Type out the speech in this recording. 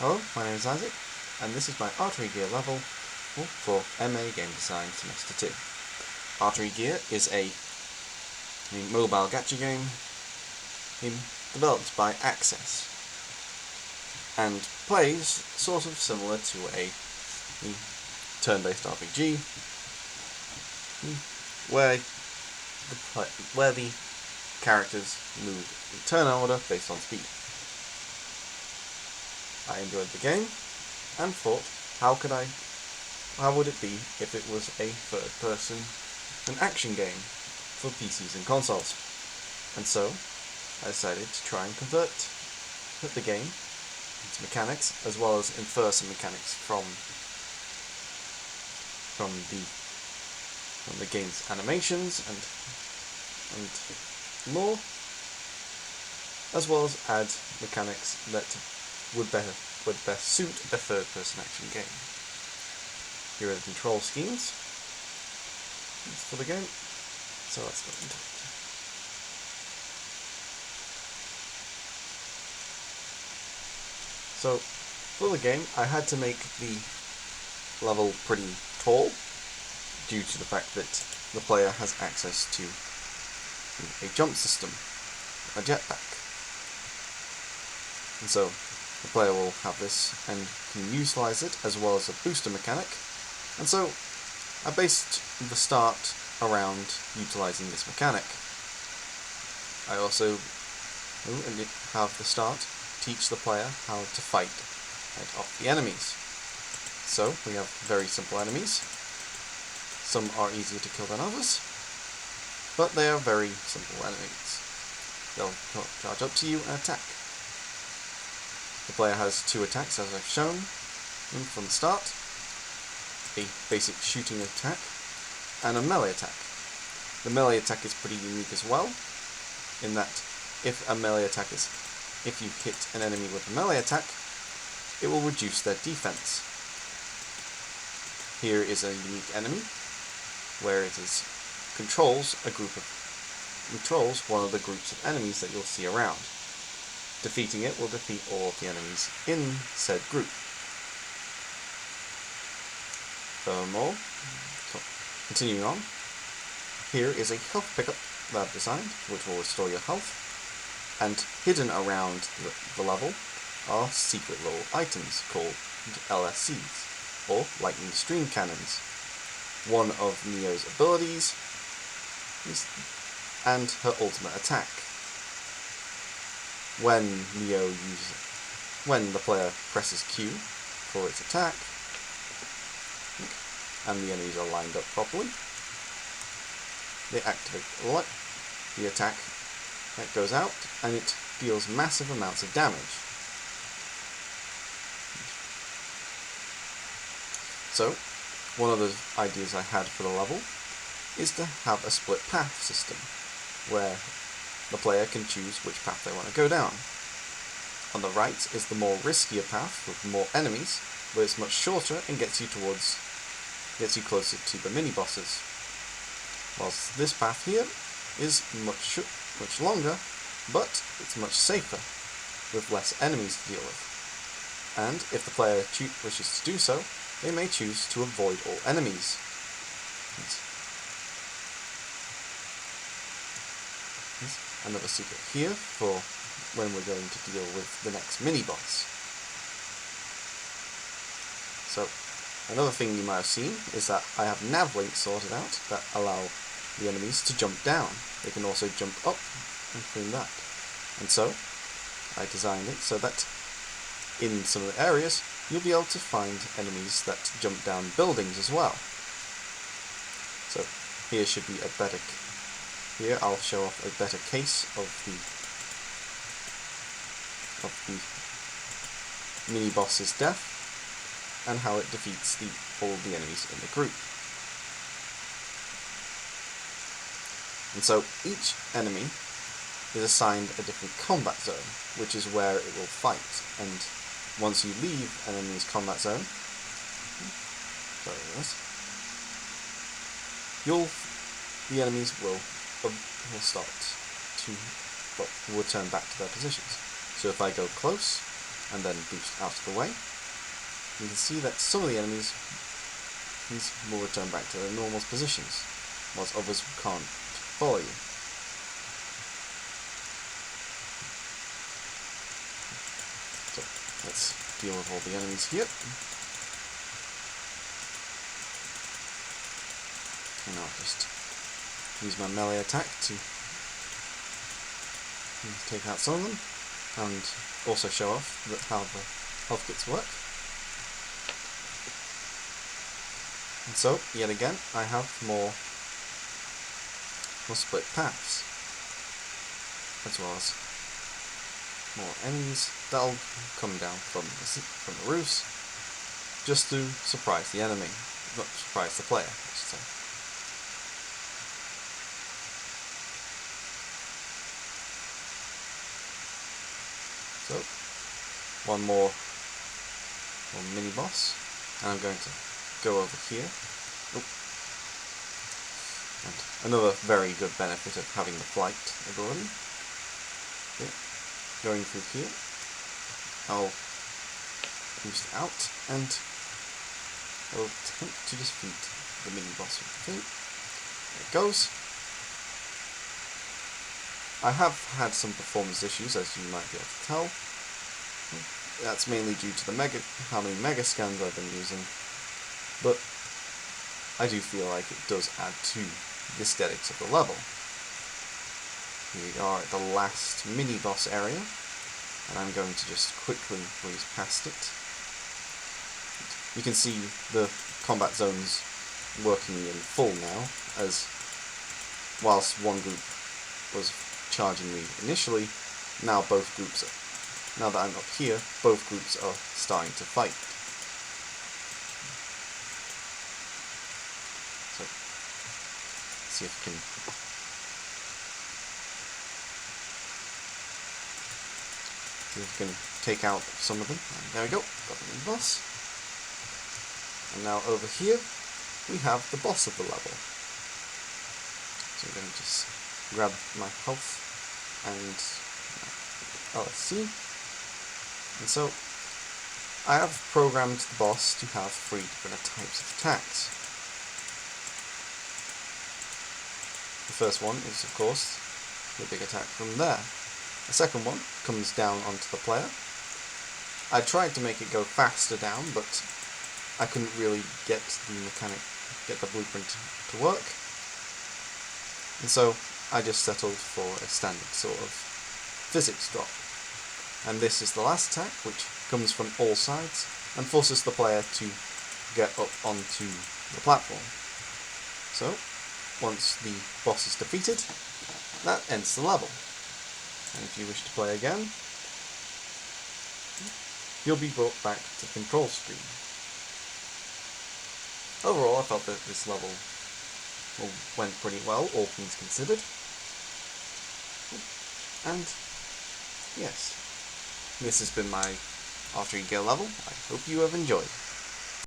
Hello, my name is Isaac, and this is my Artery Gear level for MA Game Design Semester 2. Artery Gear is a mobile gacha game developed by Access, and plays sort of similar to a turn-based RPG, where the characters move in turn order based on speed. I enjoyed the game, and thought, how would it be if it was a third-person, an action game for PCs and consoles? And so, I decided to try and convert the game into mechanics, as well as infer some mechanics from the game's animations and more, as well as add mechanics that would best suit a third-person action game. Here are the control schemes for the game, so let's go into it. So, for the game, I had to make the level pretty tall, due to the fact that the player has access to a jump system, a jetpack. And so, the player will have this and can utilize it, as well as a booster mechanic. And so, I based the start around utilizing this mechanic. I also have the start teach the player how to fight off the enemies. So, we have very simple enemies. Some are easier to kill than others, but they are very simple enemies. They'll charge up to you and attack. The player has two attacks, as I've shown from the start: a basic shooting attack and a melee attack. The melee attack is pretty unique as well, in that if you hit an enemy with a melee attack, it will reduce their defense. Here is a unique enemy, where it controls one of the groups of enemies that you'll see around. Defeating it will defeat all of the enemies in said group. Furthermore, continuing on, here is a health pickup that I've designed, which will restore your health, and hidden around the level are secret little items called LSCs, or Lightning Stream Cannons. One of Neo's abilities and her ultimate attack. When the player presses Q for its attack, and the enemies are lined up properly, they activate the attack that goes out, and it deals massive amounts of damage. So, one of the ideas I had for the level is to have a split path system, where the player can choose which path they want to go down. On the right is the more riskier path with more enemies, but it's much shorter and gets you closer to the mini-bosses. Whilst this path here is much longer, but it's much safer, with less enemies to deal with. And if the player wishes to do so, they may choose to avoid all enemies. Another secret here for when we're going to deal with the next mini-boss. So, another thing you might have seen is that I have nav links sorted out that allow the enemies to jump down. They can also jump up and clean that. And so, I designed it so that in some of the areas, you'll be able to find enemies that jump down buildings as well. So, here should be a better... Here I'll show off a better case of the mini-boss's death, and how it defeats all the enemies in the group. And so each enemy is assigned a different combat zone, which is where it will fight, and once you leave an enemy's combat zone, the enemies will start to return back to their positions. So if I go close, and then boost out of the way. You can see that some of the enemies will return back to their normal positions, whilst others can't follow you. So let's deal with all the enemies here. And I'll just use my melee attack to take out some of them, and also show off how the health kits work. And so, yet again, I have more split paths, as well as more enemies that'll come down from the roofs, just to surprise the enemy, not surprise the player, I should say. So, one more mini boss, and I'm going to go over here. And another very good benefit of having the flight ability. Okay. Going through here, I'll boost out, and I'll attempt to defeat the mini boss with the thing. There it goes. I have had some performance issues, as you might be able to tell. That's mainly due to how many mega scans I've been using, but I do feel like it does add to the aesthetics of the level. Here we are at the last mini boss area, and I'm going to just quickly breeze past it. You can see the combat zones working in full now, as whilst one group was charging me initially, now now that I'm up here, both groups are starting to fight. So, let's see if we can take out some of them. And there we go, got the mini boss. And now over here, we have the boss of the level. So I'm going to just grab my health and LSC. And so, I have programmed the boss to have 3 different types of attacks. The first one is, of course, the big attack from there. The second one comes down onto the player. I tried to make it go faster down, but I couldn't really get the blueprint to work. And so, I just settled for a standard sort of physics drop. And this is the last attack, which comes from all sides and forces the player to get up onto the platform. So, once the boss is defeated, that ends the level. And if you wish to play again, you'll be brought back to the control screen. Overall, I felt that this level went pretty well, all things considered. And yes, this has been my Artery Gear level. I hope you have enjoyed.